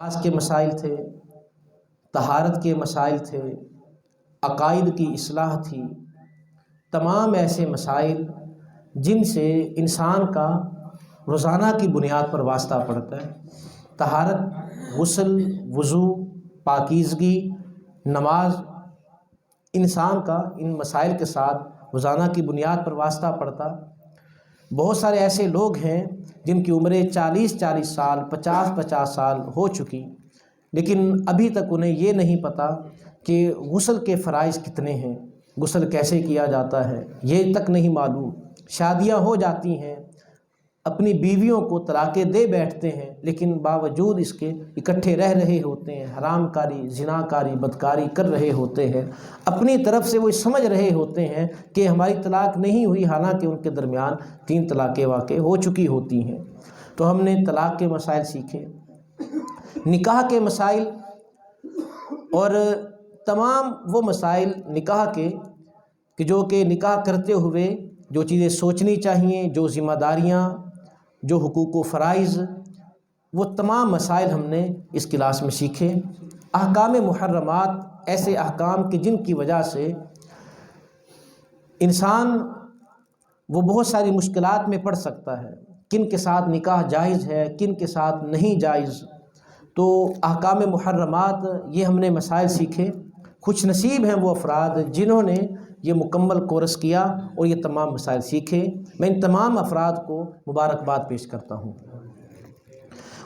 نماز کے مسائل تھے، طہارت کے مسائل تھے، عقائد کی اصلاح تھی، تمام ایسے مسائل جن سے انسان کا روزانہ کی بنیاد پر واسطہ پڑتا ہے۔ طہارت، غسل، وضو، پاکیزگی، نماز، انسان کا ان مسائل کے ساتھ روزانہ کی بنیاد پر واسطہ پڑتا۔ بہت سارے ایسے لوگ ہیں جن کی عمریں 40 سال، 50 سال ہو چکی، لیکن ابھی تک انہیں یہ نہیں پتہ کہ غسل کے فرائض کتنے ہیں، غسل کیسے کیا جاتا ہے، یہ تک نہیں معلوم۔ شادیاں ہو جاتی ہیں، اپنی بیویوں کو طلاقیں دے بیٹھتے ہیں، لیکن باوجود اس کے اکٹھے رہ رہے ہوتے ہیں، حرام کاری، زنا کاری، بدکاری کر رہے ہوتے ہیں۔ اپنی طرف سے وہ سمجھ رہے ہوتے ہیں کہ ہماری طلاق نہیں ہوئی، حالانکہ ان کے درمیان 3 طلاقیں واقع ہو چکی ہوتی ہیں۔ تو ہم نے طلاق کے مسائل سیکھے، نکاح کے مسائل، اور تمام وہ مسائل نکاح کے کہ جو کہ نکاح کرتے ہوئے جو چیزیں سوچنی چاہیے، جو ذمہ داریاں، جو حقوق و فرائض، وہ تمام مسائل ہم نے اس کلاس میں سیکھے۔ احکام محرمات، ایسے احکام کہ جن کی وجہ سے انسان وہ بہت ساری مشکلات میں پڑ سکتا ہے، کن کے ساتھ نکاح جائز ہے، کن کے ساتھ نہیں جائز۔ تو احکام محرمات، یہ ہم نے مسائل سیکھے۔ خوش نصیب ہیں وہ افراد جنہوں نے یہ مکمل کورس کیا اور یہ تمام مسائل سیکھے۔ میں ان تمام افراد کو مبارکباد پیش کرتا ہوں،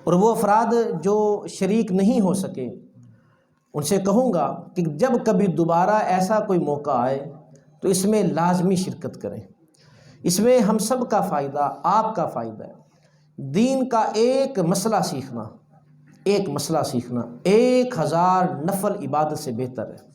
اور وہ افراد جو شریک نہیں ہو سکے ان سے کہوں گا کہ جب کبھی دوبارہ ایسا کوئی موقع آئے تو اس میں لازمی شرکت کریں۔ اس میں ہم سب کا فائدہ، آپ کا فائدہ ہے۔ دین کا ایک مسئلہ سیکھنا، 1000 نفل عبادت سے بہتر ہے۔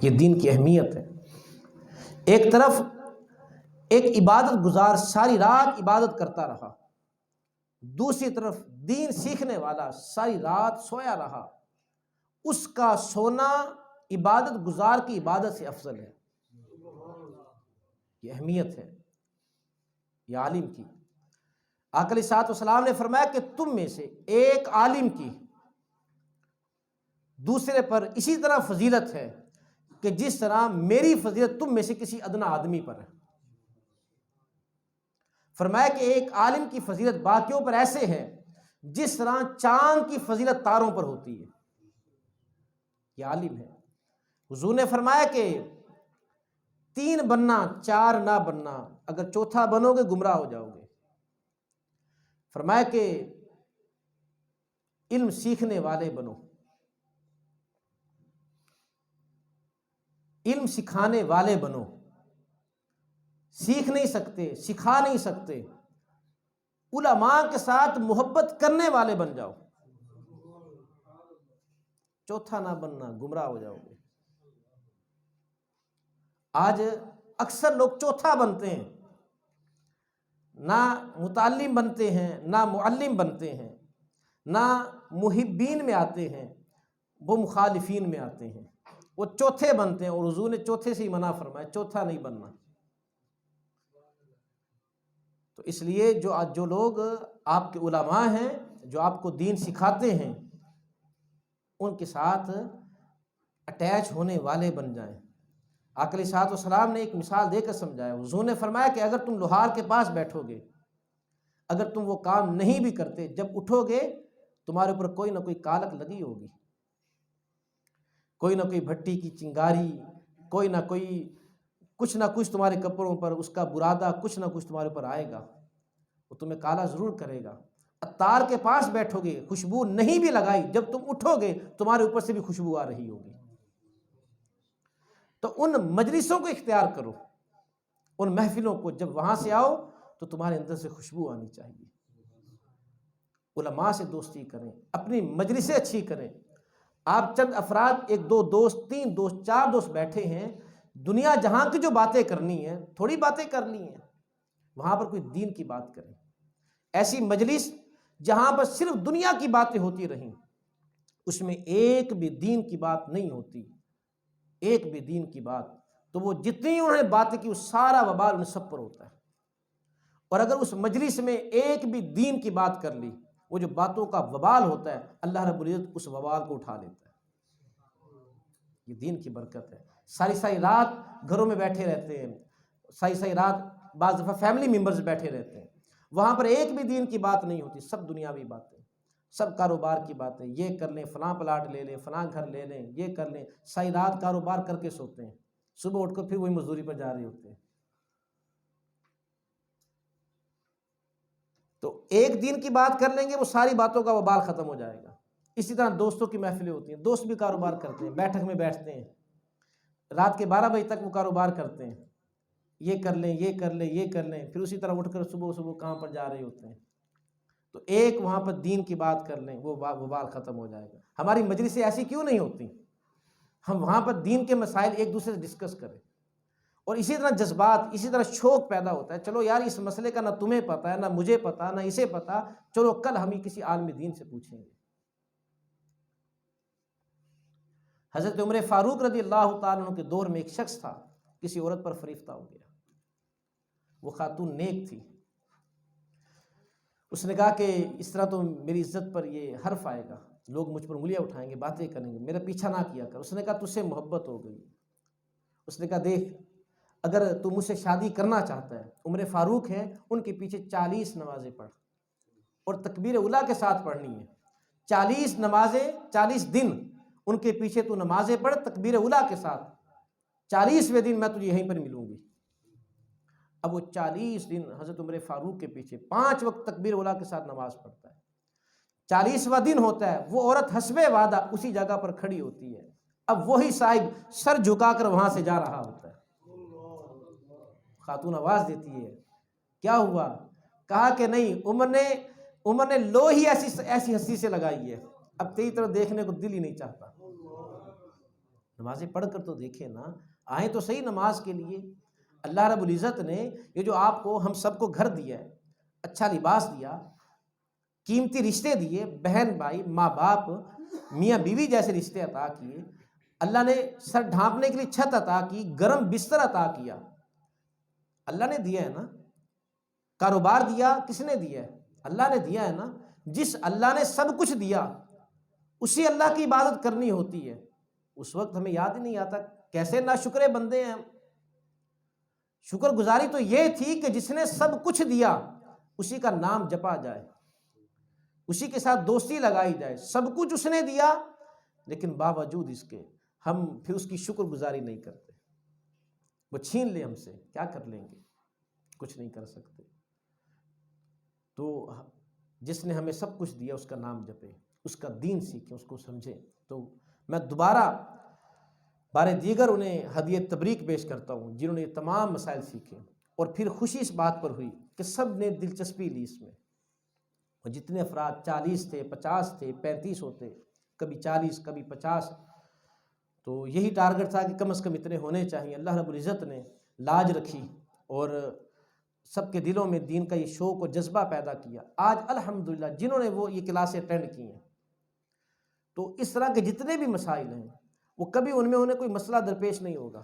یہ دین کی اہمیت ہے۔ ایک طرف ایک عبادت گزار ساری رات عبادت کرتا رہا، دوسری طرف دین سیکھنے والا ساری رات سویا رہا، اس کا سونا عبادت گزار کی عبادت سے افضل ہے۔ یہ اہمیت ہے یہ عالم کی۔ آقا علیہ الصلوۃ والسلام نے فرمایا کہ تم میں سے ایک عالم کی دوسرے پر اسی طرح فضیلت ہے کہ جس طرح میری فضیلت تم میں سے کسی ادنا آدمی پر ہے۔ فرمایا کہ ایک عالم کی فضیلت باقیوں پر ایسے ہے جس طرح چاند کی فضیلت تاروں پر ہوتی ہے۔ یہ عالم ہے۔ حضور نے فرمایا کہ 3 بننا، 4 نہ بننا، اگر چوتھا بنو گے گمراہ ہو جاؤ گے۔ فرمایا کہ علم سیکھنے والے بنو، علم سکھانے والے بنو۔ سیکھ نہیں سکتے، سکھا نہیں سکتے، علماء کے ساتھ محبت کرنے والے بن جاؤ۔ چوتھا نہ بننا، گمراہ ہو جاؤ گے۔ آج اکثر لوگ چوتھا بنتے ہیں، نہ متعلم بنتے ہیں، نہ معلم بنتے ہیں، نہ محبین میں آتے ہیں، وہ مخالفین میں آتے ہیں، وہ چوتھے بنتے ہیں، اور حضور نے چوتھے سے ہی منع فرمایا، چوتھا نہیں بننا۔ تو اس لیے جو لوگ آپ کے علماء ہیں، جو آپ کو دین سکھاتے ہیں، ان کے ساتھ اٹیچ ہونے والے بن جائیں۔ آقا علیہ الصلوۃ والسلام نے ایک مثال دے کر سمجھایا۔ حضور نے فرمایا کہ اگر تم لوہار کے پاس بیٹھو گے، اگر تم وہ کام نہیں بھی کرتے، جب اٹھو گے تمہارے اوپر کوئی نہ کوئی کالک لگی ہوگی، کوئی نہ کوئی بھٹی کی چنگاری، کوئی نہ کوئی کچھ نہ کچھ تمہارے کپڑوں پر، اس کا برادہ کچھ نہ کچھ تمہارے اوپر آئے گا، وہ تمہیں کالا ضرور کرے گا۔ عطار کے پاس بیٹھو گے، خوشبو نہیں بھی لگائی، جب تم اٹھو گے تمہارے اوپر سے بھی خوشبو آ رہی ہوگی۔ تو ان مجلسوں کو اختیار کرو، ان محفلوں کو، جب وہاں سے آؤ تو تمہارے اندر سے خوشبو آنی چاہیے۔ علماء سے دوستی کریں، اپنی مجلسیں اچھی کریں۔ آپ چند افراد، 1 2 دوست، 3 دوست، 4 دوست بیٹھے ہیں، دنیا جہاں کی جو باتیں کرنی ہیں، تھوڑی باتیں کرنی ہیں، وہاں پر کوئی دین کی بات کریں۔ ایسی مجلس جہاں پر صرف دنیا کی باتیں ہوتی رہیں، اس میں ایک بھی دین کی بات نہیں ہوتی، ایک بھی دین کی بات، تو وہ جتنی انہوں نے باتیں کی، وہ سارا وبال ان سب پر ہوتا ہے۔ اور اگر اس مجلس میں ایک بھی دین کی بات کر لی، وہ جو باتوں کا وبال ہوتا ہے اللہ رب العزت اس وبال کو اٹھا لیتا ہے۔ یہ دین کی برکت ہے۔ ساری ساری رات گھروں میں بیٹھے رہتے ہیں، ساری ساری رات بعض دفعہ فیملی ممبرز بیٹھے رہتے ہیں، وہاں پر ایک بھی دین کی بات نہیں ہوتی، سب دنیاوی باتیں، سب کاروبار کی باتیں، یہ کر لیں، فلاں پلاٹ لے لیں، فلاں گھر لے لیں، یہ کر لیں، ساری رات کاروبار کر کے سوتے ہیں، صبح اٹھ کر پھر وہی مزدوری پر جا رہے ہوتے ہیں۔ تو ایک دین کی بات کر لیں گے وہ ساری باتوں کا وبال ختم ہو جائے گا۔ اسی طرح دوستوں کی محفلیں ہوتی ہیں، دوست بھی کاروبار کرتے ہیں، بیٹھک میں بیٹھتے ہیں، رات کے 12 بجے تک وہ کاروبار کرتے ہیں، یہ کر لیں، یہ کر لیں، یہ کر لیں، پھر اسی طرح اٹھ کر صبح صبح کام پر جا رہے ہوتے ہیں۔ تو ایک وہاں پر دین کی بات کر لیں وہ وبال ختم ہو جائے گا۔ ہماری مجلسیں ایسی کیوں نہیں ہوتی؟ ہم وہاں پر دین کے مسائل ایک دوسرے سے ڈسکس کریں، اور اسی طرح جذبات، اسی طرح شوق پیدا ہوتا ہے، چلو یار اس مسئلے کا نہ تمہیں پتہ ہے، نہ مجھے پتہ، نہ اسے پتہ، چلو کل ہم ہی کسی عالم دین سے پوچھیں گے۔ حضرت عمر فاروق رضی اللہ تعالیٰ عنہ کے دور میں ایک شخص تھا، کسی عورت پر فریفتہ ہو گیا، وہ خاتون نیک تھی، اس نے کہا کہ اس طرح تو میری عزت پر یہ حرف آئے گا، لوگ مجھ پر انگلیاں اٹھائیں گے، باتیں کریں گے، میرا پیچھا نہ کیا کر۔ اس نے کہا تجھ سے محبت ہو گئی۔ اس نے کہا دیکھ، اگر تو مجھ سے شادی کرنا چاہتا ہے، عمر فاروق ہیں، ان کے پیچھے 40 نمازیں پڑھ، اور تکبیر اولیٰ کے ساتھ پڑھنی ہے، 40 نمازیں، 40 دن ان کے پیچھے تو نمازیں پڑھ تکبیر اولیٰ کے ساتھ، 40ویں دن میں تجھے یہیں پر ملوں گی۔ اب وہ 40 دن حضرت عمر فاروق کے پیچھے 5 وقت تکبیر اولیٰ کے ساتھ نماز پڑھتا ہے۔ 40واں دن ہوتا ہے، وہ عورت حسب وعدہ اسی جگہ پر کھڑی ہوتی ہے، اب وہی صاحب سر جھکا کر وہاں سے جا رہا ہوتا ہے۔ خاتون آواز دیتی ہے کیا ہوا؟ کہا کہ نہیں، عمر نے لو ہی ایسی ہنسی سے لگائی ہے، اب تیری طرف دیکھنے کو دل ہی نہیں چاہتا۔ نمازیں پڑھ کر تو دیکھیں نا، آئیں تو صحیح نماز کے لیے۔ اللہ رب العزت نے یہ جو آپ کو، ہم سب کو گھر دیا ہے، اچھا لباس دیا، قیمتی رشتے دیے، بہن بھائی، ماں باپ، میاں بیوی جیسے رشتے عطا کیے، اللہ نے سر ڈھانپنے کے لیے چھت عطا کی، گرم بستر عطا کیا، اللہ نے دیا ہے نا۔ کاروبار دیا، کس نے دیا ہے؟ اللہ نے دیا ہے نا۔ جس اللہ نے سب کچھ دیا اسی اللہ کی عبادت کرنی ہوتی ہے۔ اس وقت ہمیں یاد ہی نہیں آتا کیسے ناشکرے بندے ہیں ہم۔ شکر گزاری تو یہ تھی کہ جس نے سب کچھ دیا اسی کا نام جپا جائے، اسی کے ساتھ دوستی لگائی جائے، سب کچھ اس نے دیا، لیکن باوجود اس کے ہم پھر اس کی شکر گزاری نہیں کرتے۔ وہ چھین لے ہم سے، کیا کر لیں گے؟ کچھ نہیں کر سکتے۔ تو جس نے ہمیں سب کچھ دیا اس کا نام جپے، اس کا دین سیکھیں، اس کو سمجھیں۔ تو میں دوبارہ بار دیگر انہیں ہدیہ تبریک پیش کرتا ہوں جنہوں نے یہ تمام مسائل سیکھے، اور پھر خوشی اس بات پر ہوئی کہ سب نے دلچسپی لی اس میں، اور جتنے افراد 40 تھے، 50 تھے، 35 ہوتے، کبھی 40 کبھی 50، تو یہی ٹارگٹ تھا کہ کم از کم اتنے ہونے چاہیے۔ اللہ رب العزت نے لاج رکھی اور سب کے دلوں میں دین کا یہ شوق اور جذبہ پیدا کیا۔ آج الحمدللہ جنہوں نے وہ یہ کلاسیں اٹینڈ کی ہیں، تو اس طرح کے جتنے بھی مسائل ہیں وہ کبھی ان میں انہیں کوئی مسئلہ درپیش نہیں ہوگا۔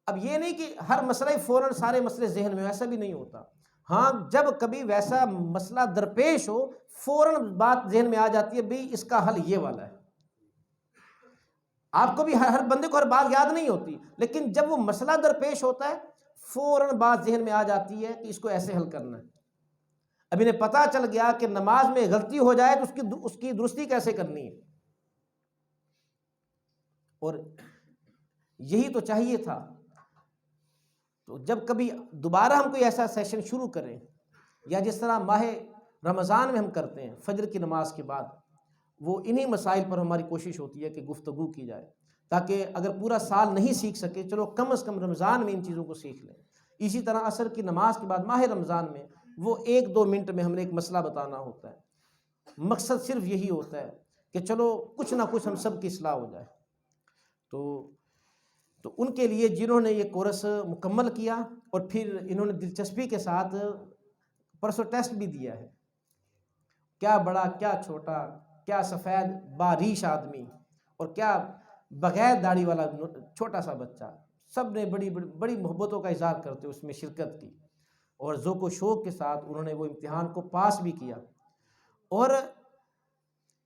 اب یہ نہیں کہ ہر مسئلہ فوراً سارے مسئلے ذہن میں، ایسا بھی نہیں ہوتا۔ ہاں، جب کبھی ویسا مسئلہ درپیش ہو فوراً بات ذہن میں آ جاتی ہے، بھئی اس کا حل یہ والا ہے۔ آپ کو بھی ہر بندے کو ہر بات یاد نہیں ہوتی، لیکن جب وہ مسئلہ درپیش ہوتا ہے فوراً بات ذہن میں آ جاتی ہے کہ اس کو ایسے حل کرنا ہے۔ اب انہیں پتہ چل گیا کہ نماز میں غلطی ہو جائے تو اس کی درستی کیسے کرنی ہے، اور یہی تو چاہیے تھا۔ تو جب کبھی دوبارہ ہم کوئی ایسا سیشن شروع کریں، یا جس طرح ماہ رمضان میں ہم کرتے ہیں فجر کی نماز کے بعد، وہ انہی مسائل پر ہماری کوشش ہوتی ہے کہ گفتگو کی جائے، تاکہ اگر پورا سال نہیں سیکھ سکے چلو کم از کم رمضان میں ان چیزوں کو سیکھ لیں۔ اسی طرح عصر کی نماز کے بعد ماہ رمضان میں وہ 1-2 منٹ میں ہم نے ایک مسئلہ بتانا ہوتا ہے، مقصد صرف یہی ہوتا ہے کہ چلو کچھ نہ کچھ ہم سب کی اصلاح ہو جائے۔ تو ان کے لیے جنہوں نے یہ کورس مکمل کیا اور پھر انہوں نے دلچسپی کے ساتھ پرسوں ٹیسٹ بھی دیا ہے، کیا بڑا کیا چھوٹا، کیا سفید باریش آدمی اور کیا بغیر داڑھی والا چھوٹا سا بچہ، سب نے بڑی محبتوں کا اظہار کرتے اس میں شرکت کی، اور ذوق و شوق کے ساتھ انہوں نے وہ امتحان کو پاس بھی کیا، اور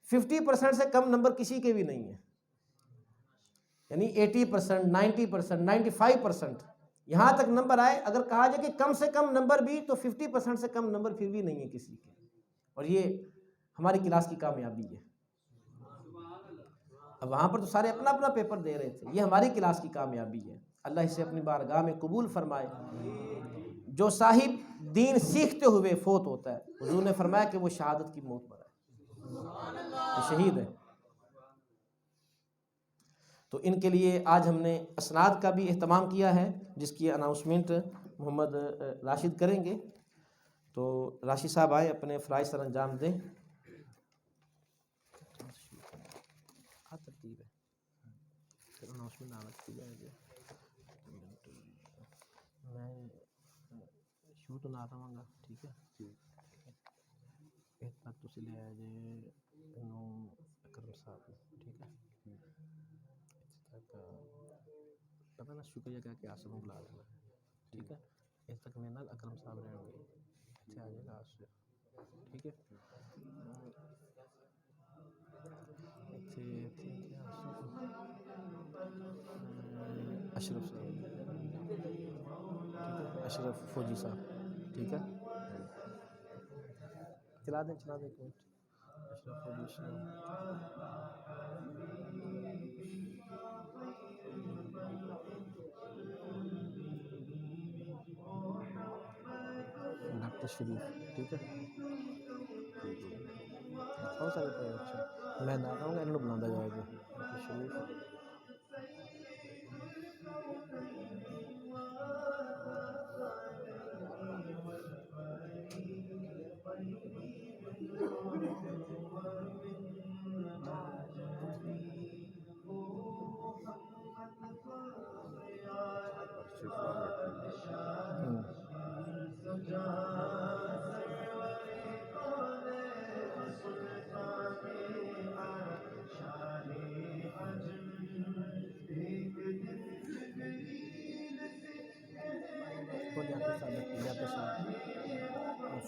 50% سے کم نمبر کسی کے بھی نہیں ہیں، یعنی 80%، 90%، 95%، یہاں تک نمبر آئے۔ اگر کہا جائے کہ کم سے کم نمبر بھی، تو 50% سے کم نمبر پھر بھی نہیں ہے کسی کے، اور یہ ہماری کلاس کی کامیابی ہے۔ اب وہاں پر تو سارے اپنا اپنا پیپر دے رہے تھے، یہ ہماری کلاس کی کامیابی ہے۔ اللہ اسے اپنی بارگاہ میں قبول فرمائے۔ جو صاحب دین سیکھتے ہوئے فوت ہوتا ہے، حضور نے فرمایا کہ وہ شہادت کی موت مرا ہے، وہ شہید ہے۔ تو ان کے لیے آج ہم نے اسناد کا بھی اہتمام کیا ہے، جس کی اناؤنسمنٹ محمد راشد کریں گے۔ تو راشد صاحب آئیں، اپنے فرائض سر انجام دیں۔ ترتیب ہے پھر اناؤنسمنٹ آمد کی جائے گی۔ میں شروع تو نہ آتا گا، ٹھیک ہے؟ ایک تک تو لے آیا جائے نو اکرم صاحب، ٹھیک ہے؟ تک پتہ نا شکریہ کہہ کے آصف بلا دینا، ٹھیک ہے؟ اس تک میرے نال اکرم صاحب رہن گے، اتنے آ جائے گا آصف، ٹھیک ہے؟ اشرف صاحب، ٹھیک ہے؟ اشرف فوجی صاحب، ٹھیک ہے؟ چلا دیں ایک منٹ۔ اشرف فوجی صاحب، ڈاکٹر شریف، ٹھیک ہے؟ بہت سارے پڑے اچھا، میں نہ آتا ہوں گا، انہوں نے بلانا جائے گا ڈاکٹر شریف۔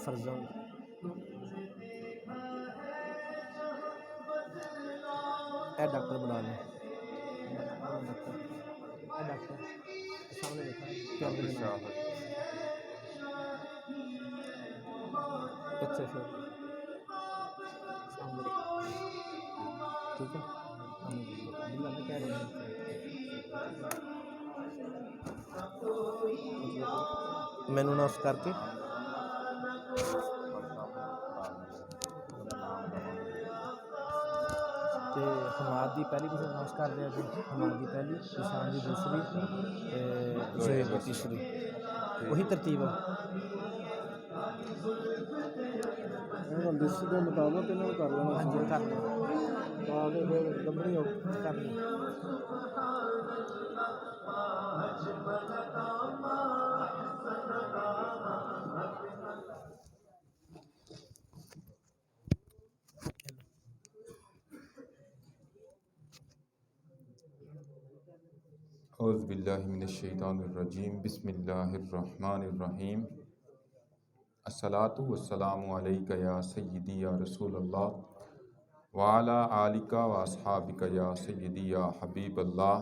فرزند اے ڈاکٹر بنا لیں، ڈاکٹر سامنے دیکھا اچھا سر، ٹھیک ہے؟ مینو نہ اس کر کے تے حماد دی پہلی کسی اناؤنس کر دیا جی، حماد دی پہلی، ایشان دی دوسری، زہیب دی تیسری، وہی ترتیب ہے لسٹ کے مطابق انہوں نے کر لینا۔ ہاں جی کر لیں، لمبی ہو کر لیں۔ اعوذ باللہ من الشیطان الرجیم، بسم اللہ الرحمن الرحیم۔ الصلاۃ والسلام علیک یا سیدی یا رسول اللہ وعلی آلک و اصحابک یا سیدی یا حبیب اللہ